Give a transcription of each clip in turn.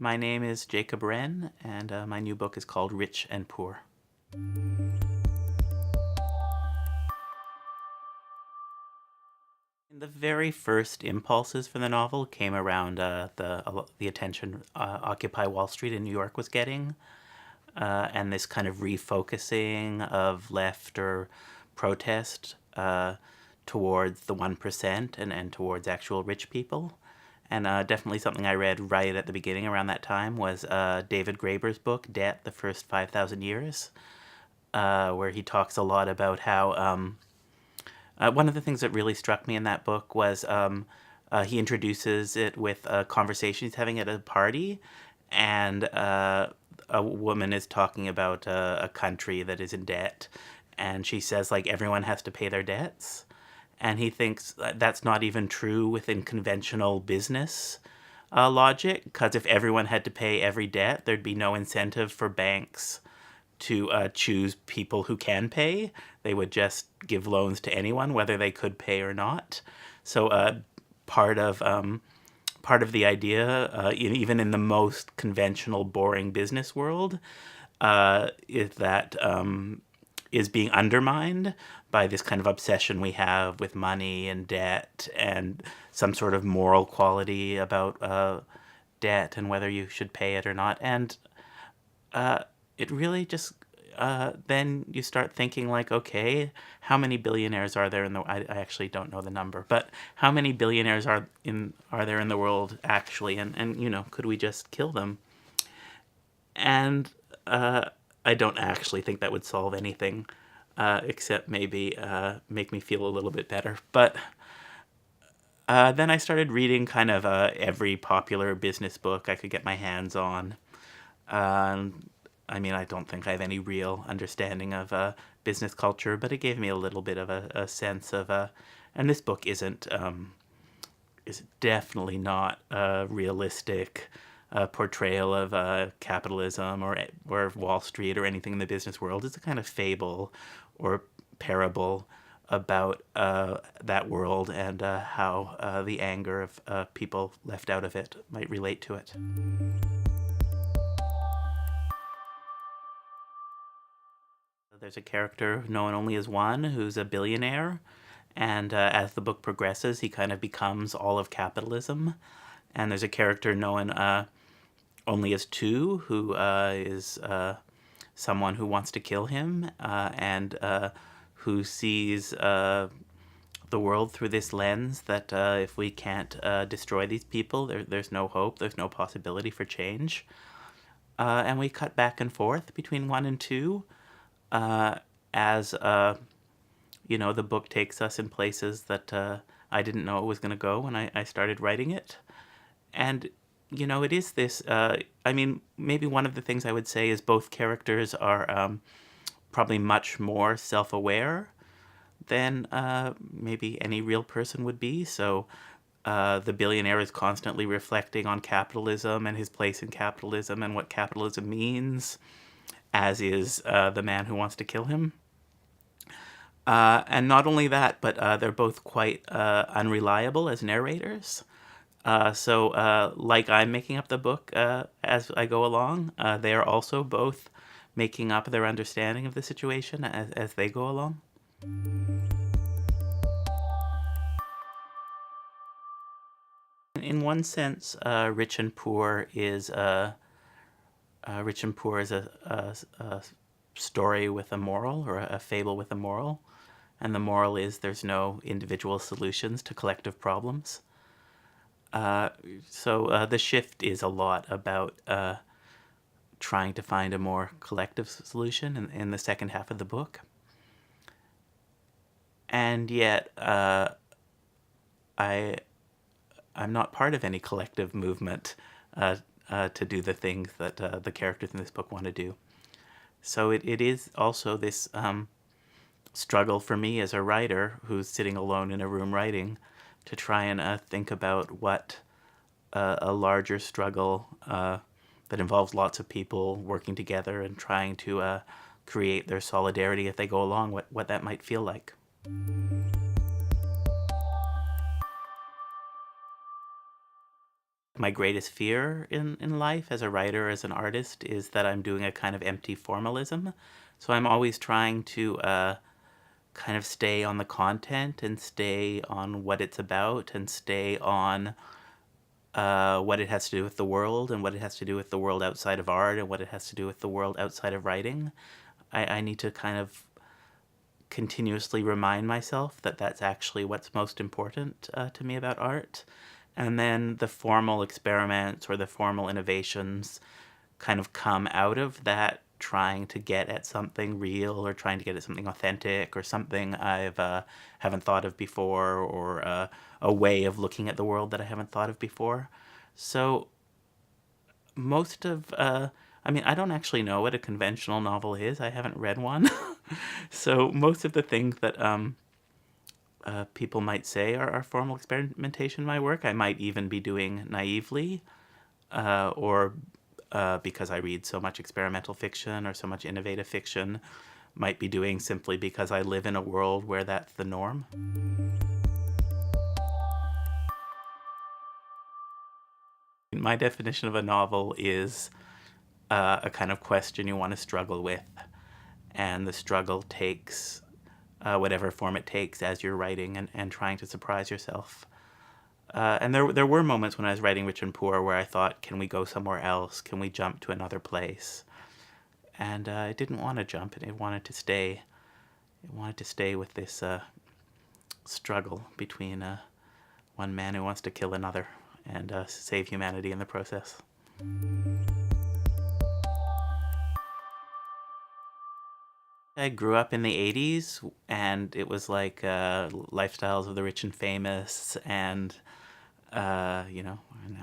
My name is Jacob Wren, and my new book is called Rich and Poor. The very first impulses for the novel came around the attention Occupy Wall Street in New York was getting, and this kind of refocusing of left or protest towards the 1% and towards actual rich people. And definitely something I read right at the beginning around that time was David Graeber's book, Debt, The First 5,000 Years, where he talks a lot about how one of the things that really struck me in that book was he introduces it with a conversation he's having at a party, and a woman is talking about a country that is in debt, and she says, like, everyone has to pay their debts. And he thinks that's not even true within conventional business logic, because if everyone had to pay every debt, there'd be no incentive for banks to choose people who can pay. They would just give loans to anyone, whether they could pay or not. So part of the idea, even in the most conventional, boring business world, is that is being undermined by this kind of obsession we have with money and debt and some sort of moral quality about debt and whether you should pay it or not. And it really just then you start thinking, like, okay, how many billionaires are there in the I actually don't know the number, but how many billionaires are there in the world actually, and could we just kill them? And I don't actually think that would solve anything, except maybe make me feel a little bit better. But then I started reading kind of every popular business book I could get my hands on. I mean, I don't think I have any real understanding of business culture, but it gave me a little bit of a sense of, and this book is definitely not a realistic portrayal of capitalism or Wall Street or anything in the business world. It's a kind of fable or parable about that world and how the anger of people left out of it might relate to it. There's a character known only as one who's a billionaire, and as the book progresses, he kind of becomes all of capitalism. And there's a character known only as two, who is someone who wants to kill him and who sees the world through this lens that if we can't destroy these people, there's no hope, there's no possibility for change. And we cut back and forth between one and two as the book takes us in places that I didn't know it was going to go when I started writing it. And it is this, I mean, maybe one of the things I would say is both characters are probably much more self-aware than maybe any real person would be. So the billionaire is constantly reflecting on capitalism and his place in capitalism and what capitalism means, as is the man who wants to kill him. And not only that, but they're both quite unreliable as narrators. So like I'm making up the book as I go along, they are also both making up their understanding of the situation as they go along. In one sense, Rich and Poor is a story with a moral, or a fable with a moral. And the moral is there's no individual solutions to collective problems. So the shift is a lot about trying to find a more collective solution in the second half of the book. And yet I'm not part of any collective movement to do the things that the characters in this book want to do. So it is also this struggle for me as a writer who's sitting alone in a room writing to try and think about what a larger struggle that involves lots of people working together and trying to create their solidarity as they go along, what that might feel like. My greatest fear in life as a writer, as an artist, is that I'm doing a kind of empty formalism. So I'm always trying to kind of stay on the content and stay on what it's about and stay on what it has to do with the world and what it has to do with the world outside of art and what it has to do with the world outside of writing. I need to kind of continuously remind myself that that's actually what's most important to me about art. And then the formal experiments or the formal innovations kind of come out of that trying to get at something real or trying to get at something authentic or something I've haven't thought of before, or a way of looking at the world that I haven't thought of before. So most of I mean, I don't actually know what a conventional novel is. I haven't read one. So most of the things that people might say are formal experimentation in my work, I might even be doing naively, or because I read so much experimental fiction or so much innovative fiction, might be doing simply because I live in a world where that's the norm. My definition of a novel is a kind of question you want to struggle with, and the struggle takes whatever form it takes as you're writing and trying to surprise yourself. And there were moments when I was writing Rich and Poor where I thought, can we go somewhere else? Can we jump to another place? And I didn't want to jump, and it wanted to stay. It wanted to stay with this struggle between one man who wants to kill another and save humanity in the process. I grew up in the 80s, and it was like lifestyles of the rich and famous, and now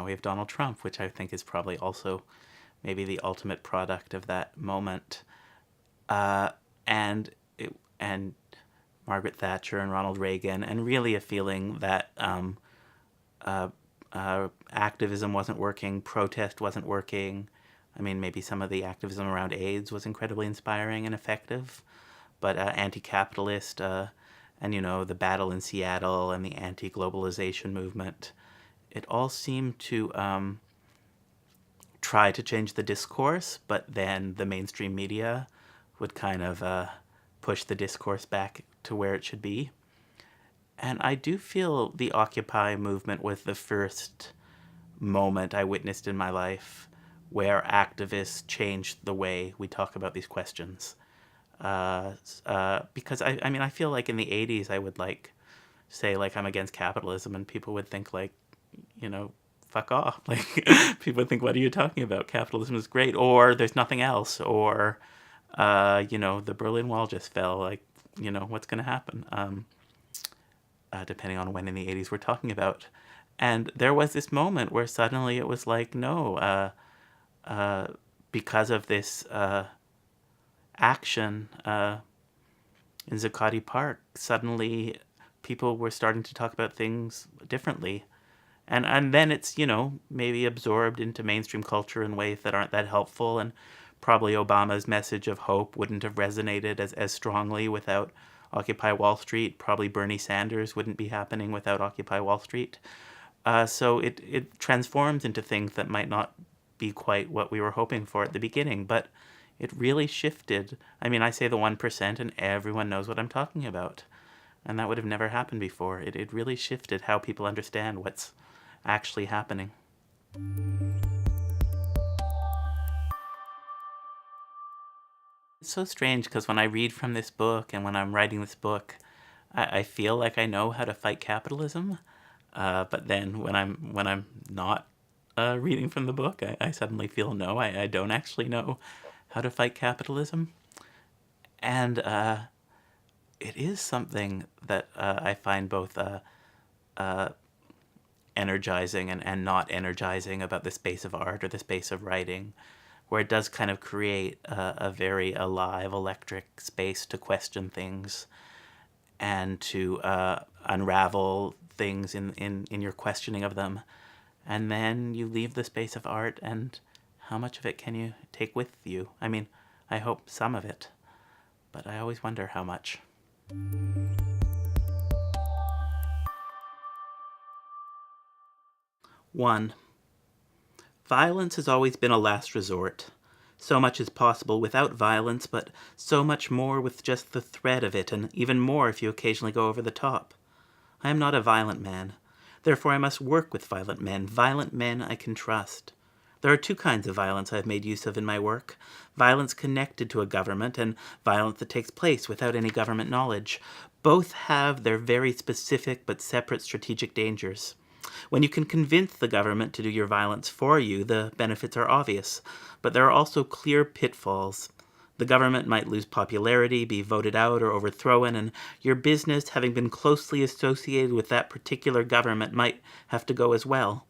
we have Donald Trump, which I think is probably also maybe the ultimate product of that moment. And Margaret Thatcher and Ronald Reagan, and really a feeling that activism wasn't working, protest wasn't working. I mean, maybe some of the activism around AIDS was incredibly inspiring and effective, but anti-capitalist, and the battle in Seattle and the anti-globalization movement, it all seemed to try to change the discourse, but then the mainstream media would kind of push the discourse back to where it should be. And I do feel the Occupy movement was the first moment I witnessed in my life where activists changed the way we talk about these questions. Because I feel like in the 80s I would say I'm against capitalism, and people would think fuck off. People would think, what are you talking about? Capitalism is great, or there's nothing else, or the Berlin Wall just fell. What's going to happen? Depending on when in the 80s we're talking about. And there was this moment where suddenly it was no, because of this action in Zuccotti Park, suddenly people were starting to talk about things differently. And then it's, maybe absorbed into mainstream culture in ways that aren't that helpful, and probably Obama's message of hope wouldn't have resonated as strongly without Occupy Wall Street. Probably Bernie Sanders wouldn't be happening without Occupy Wall Street. So it transforms into things that might not be quite what we were hoping for at the beginning, but it really shifted. I mean, I say the 1% and everyone knows what I'm talking about. And that would have never happened before. It really shifted how people understand what's actually happening. It's so strange because when I read from this book and when I'm writing this book, I feel like I know how to fight capitalism. But then when I'm not reading from the book, I suddenly feel no, I don't actually know how to fight capitalism. And it is something that I find both energizing and not energizing about the space of art or the space of writing, where it does kind of create a very alive, electric space to question things and to unravel things in your questioning of them. And then you leave the space of art, and how much of it can you take with you? I mean, I hope some of it, but I always wonder how much. One, Violence has always been a last resort. So much is possible without violence, but so much more with just the threat of it, and even more if you occasionally go over the top. I am not a violent man. Therefore I must work with violent men I can trust. There are two kinds of violence I have made use of in my work: violence connected to a government, and violence that takes place without any government knowledge. Both have their very specific but separate strategic dangers. When you can convince the government to do your violence for you, the benefits are obvious, but there are also clear pitfalls. The government might lose popularity, be voted out or overthrown, and your business, having been closely associated with that particular government, might have to go as well.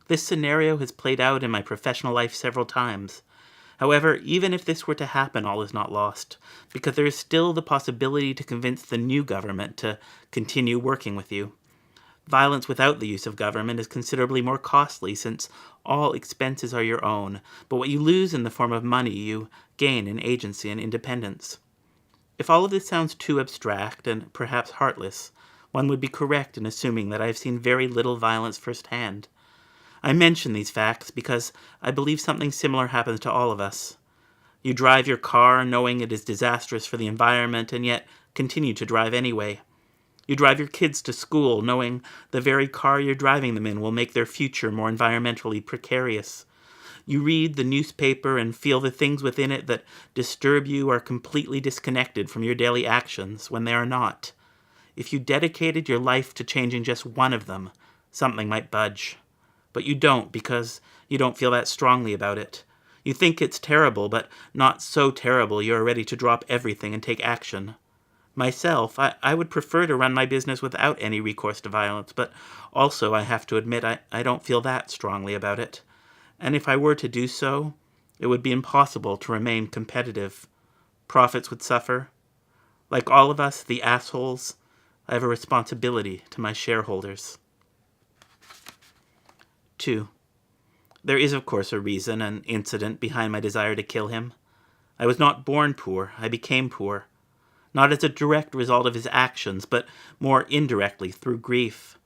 This scenario has played out in my professional life several times. However, even if this were to happen, all is not lost, because there is still the possibility to convince the new government to continue working with you. Violence without the use of government is considerably more costly, since all expenses are your own, but what you lose in the form of money you gain in agency and independence. If all of this sounds too abstract and perhaps heartless, one would be correct in assuming that I have seen very little violence firsthand. I mention these facts because I believe something similar happens to all of us. You drive your car knowing it is disastrous for the environment and yet continue to drive anyway. You drive your kids to school knowing the very car you're driving them in will make their future more environmentally precarious. You read the newspaper and feel the things within it that disturb you are completely disconnected from your daily actions when they are not. If you dedicated your life to changing just one of them, something might budge. But you don't, because you don't feel that strongly about it. You think it's terrible, but not so terrible you are ready to drop everything and take action. Myself, I would prefer to run my business without any recourse to violence, but also I have to admit I don't feel that strongly about it. And if I were to do so, it would be impossible to remain competitive. Profits would suffer. Like all of us, the assholes, I have a responsibility to my shareholders. 2. There is, of course, a reason, an incident behind my desire to kill him. I was not born poor, I became poor. Not as a direct result of his actions, but more indirectly through grief.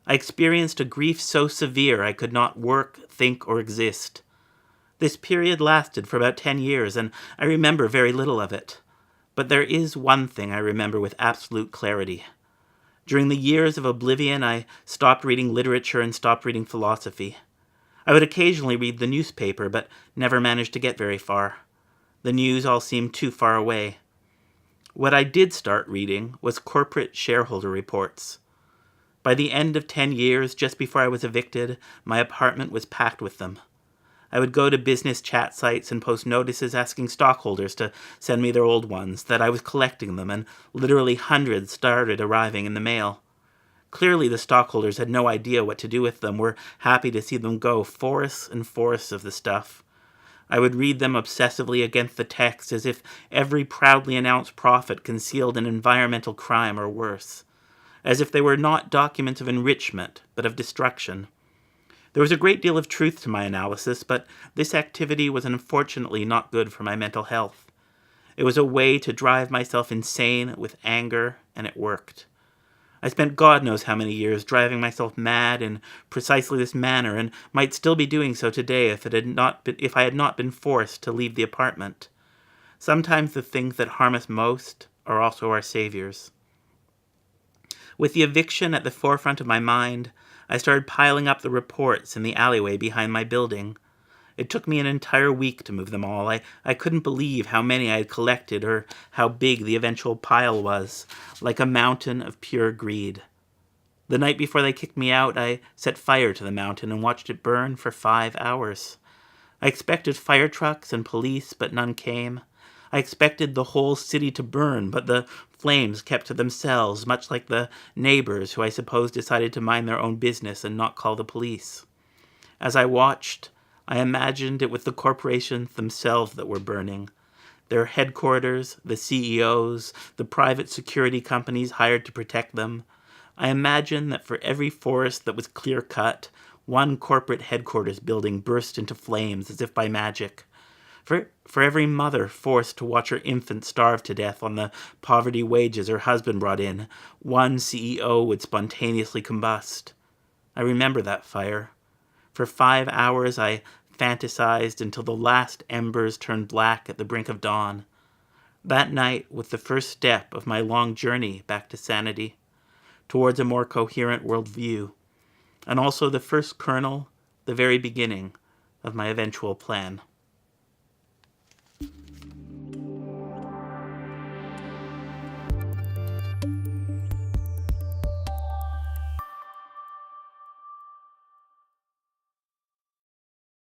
I experienced a grief so severe I could not work, think, or exist. This period lasted for about 10 years, and I remember very little of it. But there is one thing I remember with absolute clarity. During the years of oblivion, I stopped reading literature and stopped reading philosophy. I would occasionally read the newspaper, but never managed to get very far. The news all seemed too far away. What I did start reading was corporate shareholder reports. By the end of 10 years, just before I was evicted, my apartment was packed with them. I would go to business chat sites and post notices asking stockholders to send me their old ones, that I was collecting them, and literally hundreds started arriving in the mail. Clearly the stockholders had no idea what to do with them, were happy to see them go, forests and forests of the stuff. I would read them obsessively against the text as if every proudly announced profit concealed an environmental crime or worse, as if they were not documents of enrichment, but of destruction. There was a great deal of truth to my analysis, but this activity was unfortunately not good for my mental health. It was a way to drive myself insane with anger, and it worked. I spent God knows how many years driving myself mad in precisely this manner, and might still be doing so today if I had not been forced to leave the apartment. Sometimes the things that harm us most are also our saviors. With the eviction at the forefront of my mind, I started piling up the reports in the alleyway behind my building. It took me an entire week to move them all. I couldn't believe how many I had collected, or how big the eventual pile was, like a mountain of pure greed. The night before they kicked me out, I set fire to the mountain and watched it burn for 5 hours. I expected fire trucks and police, but none came. I expected the whole city to burn, but the flames kept to themselves, much like the neighbors who I suppose decided to mind their own business and not call the police. As I watched, I imagined it was the corporations themselves that were burning. Their headquarters, the CEOs, the private security companies hired to protect them. I imagined that for every forest that was clear-cut, one corporate headquarters building burst into flames as if by magic. For every mother forced to watch her infant starve to death on the poverty wages her husband brought in, one CEO would spontaneously combust. I remember that fire. For 5 hours I fantasized until the last embers turned black at the brink of dawn. That night was the first step of my long journey back to sanity, towards a more coherent worldview, and also the first kernel, the very beginning, of my eventual plan.